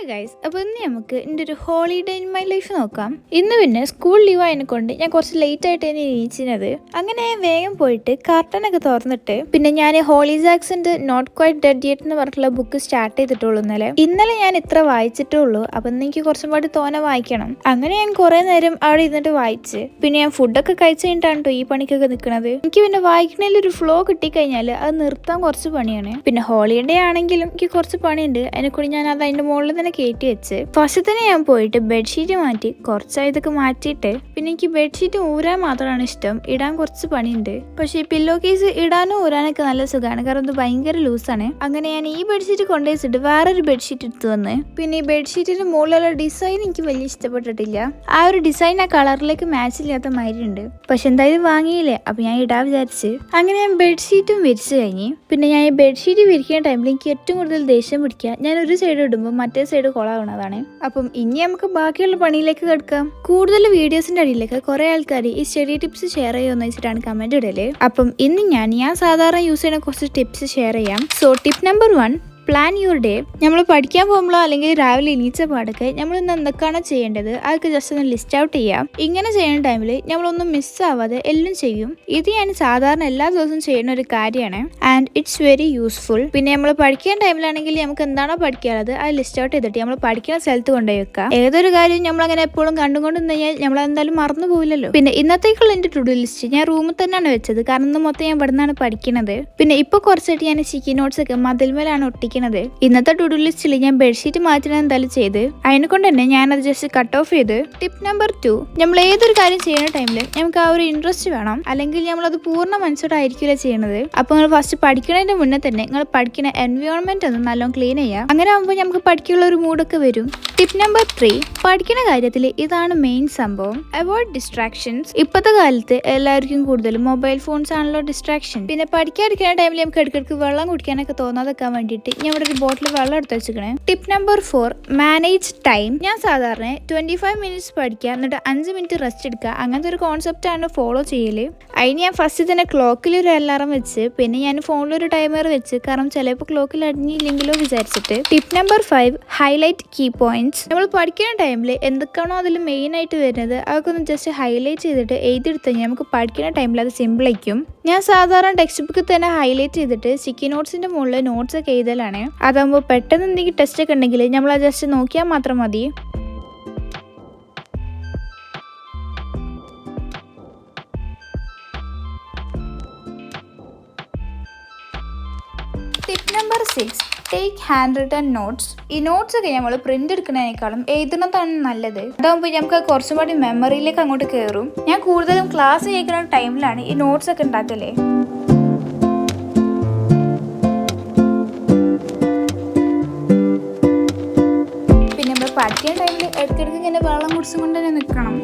Hi guys, അപ്പോൾ ഇന്ന് നമുക്ക് എൻ്റെ ഒരു ഹോളിഡേ ഇൻ മൈ ലൈഫ് നോക്കാം. ഇന്ന് പിന്നെ സ്കൂൾ ലീവ് ആയതിനെക്കൊണ്ട് ഞാൻ കുറച്ച് ലേറ്റ് ആയിട്ട് തന്നെ എണീച്ചിരുന്നത്. അങ്ങനെ ഞാൻ വേഗം പോയിട്ട് കർട്ടനൊക്കെ തുറന്നിട്ട് പിന്നെ ഞാൻ ഹോളി ജാക്സന്റെ നോട്ട് ക്വൈറ്റ് ഡെഡ് യെറ്റ് എന്ന് പറഞ്ഞിട്ടുള്ള ബുക്ക് സ്റ്റാർട്ട് ചെയ്തിട്ടുള്ളൂ. ഇന്നലെ ഞാൻ ഇത്ര വായിച്ചിട്ടേ ഉള്ളൂ. അപ്പം എനിക്ക് കുറച്ചും പാടി തോനെ വായിക്കണം. അങ്ങനെ ഞാൻ കുറേ നേരം അവിടെ ഇരുന്നിട്ട് വായിച്ച് പിന്നെ ഞാൻ ഫുഡൊക്കെ കഴിച്ച് കഴിഞ്ഞിട്ടാണ് കേട്ടോ ഈ പണിക്കൊക്കെ നിൽക്കുന്നത്. എനിക്ക് പിന്നെ വായിക്കണതിൽ ഒരു ഫ്ലോ കിട്ടിക്കഴിഞ്ഞാൽ അത് നിർത്താൻ കുറച്ച് പണിയാണ്. പിന്നെ ഹോളിഡേ ആണെങ്കിലും എനിക്ക് കുറച്ച് പണിയുണ്ട്. അതിനെക്കൂടി ഞാൻ അത് അതിൻ്റെ മുകളിൽ തന്നെ കയറ്റി വെച്ച് ഫസ്റ്റ് തന്നെ ഞാൻ പോയിട്ട് ബെഡ്ഷീറ്റ് മാറ്റി കുറച്ചായി ഇതൊക്കെ മാറ്റിയിട്ട് പിന്നെ എനിക്ക് ബെഡ്ഷീറ്റ് ഊരാൻ മാത്രമാണ് ഇഷ്ടം. ഇടാൻ കുറച്ച് പണിയുണ്ട്. പക്ഷേ ഈ പില്ലോ കേസ് ഇടാനും ഊരാനൊക്കെ നല്ല സുഖമാണ്, കാരണം ഇത് ഭയങ്കര ലൂസാണ്. അങ്ങനെ ഞാൻ ഈ ബെഡ്ഷീറ്റ് കൊണ്ടുവച്ചിട്ട് വേറൊരു ബെഡ്ഷീറ്റ് എടുത്തു വന്ന് പിന്നെ ഈ ബെഡ്ഷീറ്റിന്റെ മുകളിലുള്ള ഡിസൈൻ എനിക്ക് വലിയ ഇഷ്ടപ്പെട്ടിട്ടില്ല. ആ ഒരു ഡിസൈൻ ആ കളറിലേക്ക് മാച്ച് ഇല്ലാത്ത മാതിരി ഉണ്ട്. പക്ഷെ എന്തായാലും വാങ്ങിയില്ലേ, അപ്പൊ ഞാൻ ഇടാൻ വിചാരിച്ച് അങ്ങനെ ഞാൻ ബെഡ്ഷീറ്റും വിരിച്ചു കഴിഞ്ഞ് പിന്നെ ഞാൻ ഈ ബെഡ്ഷീറ്റ് വിരിക്കുന്ന ടൈമിൽ എനിക്ക് ഏറ്റവും കൂടുതൽ ദേഷ്യം പിടിക്കുക ഞാൻ ഒരു സൈഡ് ഇടുമ്പോൾ മറ്റേ സൈഡ് കൊളാവുന്നതാണ്. അപ്പം ഇനി നമുക്ക് ബാക്കിയുള്ള പണിയിലേക്ക് കിടക്കാം. കൂടുതൽ വീഡിയോസിന്റെ അടിയിലേക്ക് കുറെ ആൾക്കാർ ഈ സ്റ്റഡി ടിപ്സ് ഷെയർ ചെയ്യുമെന്ന് വെച്ചിട്ടാണ് കമന്റ് ഇടല്. അപ്പം ഇന്ന് ഞാൻ സാധാരണ യൂസ് ചെയ്യുന്ന കുറച്ച് ടിപ്സ് ഷെയർ ചെയ്യാം. So tip number 1, plan your day. നമ്മൾ പഠിക്കാൻ പോകുമ്പോഴോ അല്ലെങ്കിൽ രാവിലെ എണീച്ച പാടൊക്കെ നമ്മൾ ഇന്ന് എന്തൊക്കെയാണോ ചെയ്യേണ്ടത് അതൊക്കെ ജസ്റ്റ് ഒന്ന് ലിസ്റ്റ് ഔട്ട് ചെയ്യാം. ഇങ്ങനെ ചെയ്യുന്ന ടൈമിൽ നമ്മളൊന്നും മിസ്സാവാതെ എല്ലാം ചെയ്യും. ഇത് ഞാൻ സാധാരണ എല്ലാ ദിവസവും ചെയ്യുന്ന ഒരു കാര്യമാണ് ആൻഡ് ഇറ്റ്സ് വെരി യൂസ്ഫുൾ. പിന്നെ നമ്മൾ പഠിക്കുന്ന ടൈമിലാണെങ്കിൽ നമുക്ക് എന്താണോ പഠിക്കാനുള്ളത് അത് ലിസ്റ്റ് ഔട്ട് ചെയ്തിട്ട് നമ്മൾ പഠിക്കുന്ന സ്ഥലത്ത് കൊണ്ടുപോയി വെക്കാം. ഏതൊരു കാര്യം നമ്മളങ്ങനെ എപ്പോഴും കണ്ടുകൊണ്ട് കഴിഞ്ഞാൽ നമ്മൾ എന്തായാലും മറന്നു പോവില്ലല്ലോ. പിന്നെ ഇന്നത്തേക്കുള്ള എൻ്റെ ടു ഡു ലിസ്റ്റ് ഞാൻ റൂമിൽ തന്നെയാണ് വെച്ചത്, കാരണം ഇന്ന് മൊത്തം ഞാൻ ഇവിടെ നിന്നാണ് പഠിക്കുന്നത്. പിന്നെ ഇപ്പോൾ കുറച്ചായിട്ട് ഞാൻ സ്റ്റിക്കി നോട്ട്സ് ഒക്കെ മതിൽമേലാണ് ഒട്ടിക്കുന്നത്. ഇന്നത്തെ ടു ഡു ലിസ്റ്റിൽ ഞാൻ ബെഡ്ഷീറ്റ് മാറ്റണം എന്തായാലും ചെയ്ത് അതിനെ കൊണ്ട് തന്നെ ഞാനത് ജസ്റ്റ് കട്ട് ഓഫ് ചെയ്ത്. ടിപ്പ് നമ്പർ 2, നമ്മൾ ഏതൊരു കാര്യം ചെയ്യുന്ന ടൈമിൽ നമുക്ക് ആ ഒരു ഇൻട്രസ്റ്റ് വേണം, അല്ലെങ്കിൽ നമ്മളത് പൂർണ്ണ മനസ്സോടായിരിക്കില്ല ചെയ്യണത്. അപ്പൊ നിങ്ങൾ ഫസ്റ്റ് പഠിക്കുന്നതിന്റെ മുന്നേ തന്നെ നിങ്ങൾ പഠിക്കുന്ന എൻവയോൺമെന്റ് ഒന്ന് നല്ലോണം ക്ലീൻ ചെയ്യാം. അങ്ങനെ ആകുമ്പോൾ നമുക്ക് പഠിക്കാനുള്ള ഒരു മൂഡൊക്കെ വരും. ടിപ്പ് നമ്പർ 3, പഠിക്കുന്ന കാര്യത്തിൽ ഇതാണ് മെയിൻ സംഭവം. Avoid distractions. ഇപ്പോഴത്തെ കാലത്ത് എല്ലാവർക്കും കൂടുതലും മൊബൈൽ ഫോൺസ് ആണല്ലോ ഡിസ്ട്രാക്ഷൻ. പിന്നെ പഠിക്കാതിരിക്കുന്ന ടൈമിൽ നമുക്ക് ഇടയ്ക്കിടയ്ക്ക് വെള്ളം കുടിക്കാനൊക്കെ തോന്നാതെക്കാൻ വേണ്ടിയിട്ട് ഞാൻ ഇവിടെ ഒരു ബോട്ടിൽ വെള്ളം എടുത്ത് വെച്ചിരിക്കണേ. Tip number 4, manage time. ഞാൻ സാധാരണ 25 മിനിറ്റ്സ് പഠിക്കുക എന്നിട്ട് 5 മിനിറ്റ് റെസ്റ്റ് എടുക്കുക, അങ്ങനത്തെ ഒരു കോൺസെപ്റ്റ് ആണ് ഫോളോ ചെയ്യല്. അതിന് ഞാൻ ഫസ്റ്റ് തന്നെ ക്ലോക്കിൽ ഒരു അലാറം വെച്ച് പിന്നെ ഞാൻ ഫോണിലൊരു ടൈമർ വെച്ച്, കാരണം ചിലപ്പോൾ ക്ലോക്കിൽ അടിഞ്ഞില്ലെങ്കിലോ വിചാരിച്ചിട്ട്. Tip number 5, highlight key points. നമ്മൾ പഠിക്കുന്ന ടൈമിൽ എന്തൊക്കെയാണോ അതിൽ മെയിൻ ആയിട്ട് വരുന്നത് അതൊക്കെ ഒന്ന് ജസ്റ്റ് ഹൈലൈറ്റ് ചെയ്തിട്ട് എഴുതിയെടുത്ത് കഴിഞ്ഞാൽ നമുക്ക് പഠിക്കുന്ന ടൈമിൽ അത് സിമ്പിൾ ആയിരിക്കും. ഞാൻ സാധാരണ ടെക്സ്റ്റ് ബുക്കിൽ തന്നെ ഹൈലൈറ്റ് ചെയ്തിട്ട് സ്റ്റിക്കി നോട്ട്സിന്റെ മുകളിൽ നോട്ട്സ് ഒക്കെ എഴുതലാണ്. അതാകുമ്പോൾ പെട്ടെന്ന് എന്തെങ്കിലും ടെസ്റ്റ് ഒക്കെ ഉണ്ടെങ്കിൽ നമ്മൾ അത് ജസ്റ്റ് നോക്കിയാൽ മാത്രം മതി. Tip number 6, take hand written notes. ഈ നോട്ട്സ് ഒക്കെ നമ്മൾ പ്രിന്റ് എടുക്കുന്നതിനേക്കാളും എഴുതുന്നതാണ് നല്ലത്. അതാകുമ്പോൾ നമുക്ക് കുറച്ചും കൂടി മെമ്മറിയിലേക്ക് അങ്ങോട്ട് കയറും. ഞാൻ കൂടുതലും ക്ലാസ് കേൾക്കുന്ന ടൈമിലാണ് ഈ നോട്ട്സ് ഒക്കെ ഉണ്ടാക്കല്ലേ. പിന്നെ നമ്മൾ പഠിക്കുന്ന ടൈമിൽ ഇടയ്ക്കിടയ്ക്ക് ഇങ്ങനെ വെള്ളം കുടിച്ചും കൊണ്ട് തന്നെ നിൽക്കണം.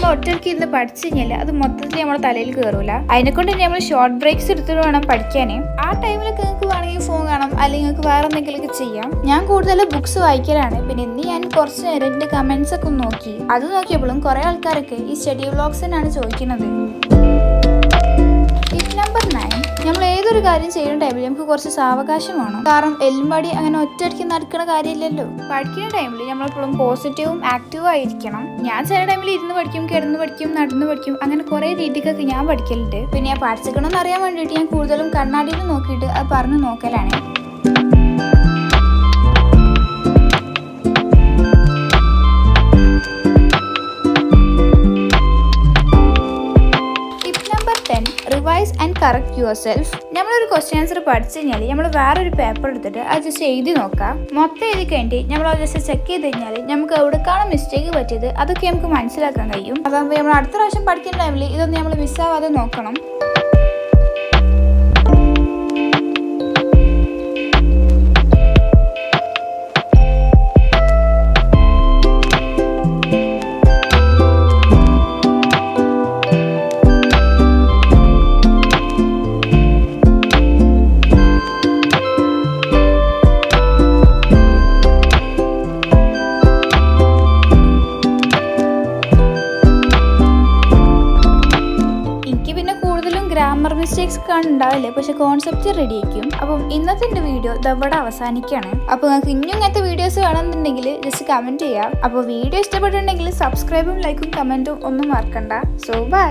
ഒറ്റയ്ക്ക് ഇന്ന് പഠിച്ചു കഴിഞ്ഞാൽ അത് മൊത്തത്തിൽ നമ്മുടെ തലയിൽ കയറൂല. അതിനെക്കൊണ്ട് തന്നെ നമ്മൾ ഷോർട്ട് ബ്രേക്സ് എടുത്തിട്ട് വേണം പഠിക്കാൻ. ആ ടൈമിലൊക്കെ നിങ്ങൾക്ക് വേണമെങ്കിൽ ഫോൺ കാണാം, അല്ലെങ്കിൽ നിങ്ങൾക്ക് വേറെ എന്തെങ്കിലുമൊക്കെ ചെയ്യാം. ഞാൻ കൂടുതൽ ബുക്സ് വായിക്കലാണ്. പിന്നെ ഇന്ന് ഞാൻ കുറച്ച് നേരം എൻ്റെ കമന്റ്സ് ഒക്കെ നോക്കി. അത് നോക്കിയപ്പോഴും കുറെ ആൾക്കാരൊക്കെ ഈ സ്റ്റഡി വ്ലോഗ്സിനാണ് ചോദിക്കുന്നത്. ടിപ്പ് നമ്പർ 9, നമ്മൾ ഏതൊരു കാര്യം ചെയ്യുന്ന ടൈമിൽ നമുക്ക് കുറച്ച് സാവകാശം വേണം, കാരണം എല്ലുംപാടി അങ്ങനെ ഒറ്റയടിക്ക് നടക്കുന്ന കാര്യമില്ലല്ലോ. പഠിക്കുന്ന ടൈമിൽ നമ്മളെപ്പോഴും പോസിറ്റീവും ആക്റ്റീവും ആയിരിക്കണം. ഞാൻ ചില ടൈമിൽ ഇരുന്ന് പഠിക്കും, കിടന്ന് പഠിക്കും, നടന്ന് പഠിക്കും, അങ്ങനെ കുറെ രീതിക്കൊക്കെ ഞാൻ പഠിക്കലുണ്ട്. പിന്നെ ഞാൻ പഠിച്ചിക്കണമെന്ന് അറിയാൻ വേണ്ടിയിട്ട് ഞാൻ കൂടുതലും കണ്ണാടിയിൽ നോക്കിയിട്ട് അത് പറഞ്ഞു നോക്കലാണ്. Revise and correct yourself. നമ്മളൊരു ക്വസ്റ്റ്യൻ ആൻസർ പഠിച്ചു കഴിഞ്ഞാൽ നമ്മൾ വേറൊരു പേപ്പർ എടുത്തിട്ട് അത് ജസ്റ്റ് എഴുതി നോക്കാം. മൊത്തം എഴുതി കഴിഞ്ഞിട്ട് നമ്മൾ അത് ജസ്റ്റ് ചെക്ക് ചെയ്ത് കഴിഞ്ഞാൽ നമുക്ക് എവിടെക്കാണ് മിസ്റ്റേക്ക് പറ്റിയത് അതൊക്കെ നമുക്ക് മനസ്സിലാക്കാൻ കഴിയും. അതാകുമ്പോൾ നമ്മൾ അടുത്ത പ്രാവശ്യം പഠിക്കുന്ന ടൈമിൽ ഇതൊന്നും നമ്മൾ മിസ്സാവാതെ നോക്കണം. ഗ്രാമർ മിസ്റ്റേക്സ് ഒക്കെ ഉണ്ടാവില്ലേ, പക്ഷെ കോൺസെപ്റ്റ് റെഡി ആയിരിക്കും. അപ്പം ഇന്നത്തെ എൻ്റെ വീഡിയോ ഇതവിടെ അവസാനിക്കുകയാണ്. അപ്പോൾ നിങ്ങൾക്ക് ഇനിയും ഇങ്ങനത്തെ വീഡിയോസ് വേണമെന്നുണ്ടെങ്കിൽ ജസ്റ്റ് കമൻറ്റ് ചെയ്യാം. അപ്പോൾ വീഡിയോ ഇഷ്ടപ്പെട്ടിട്ടുണ്ടെങ്കിൽ സബ്സ്ക്രൈബും ലൈക്കും കമൻറ്റും ഒന്നും മറക്കണ്ട. So by.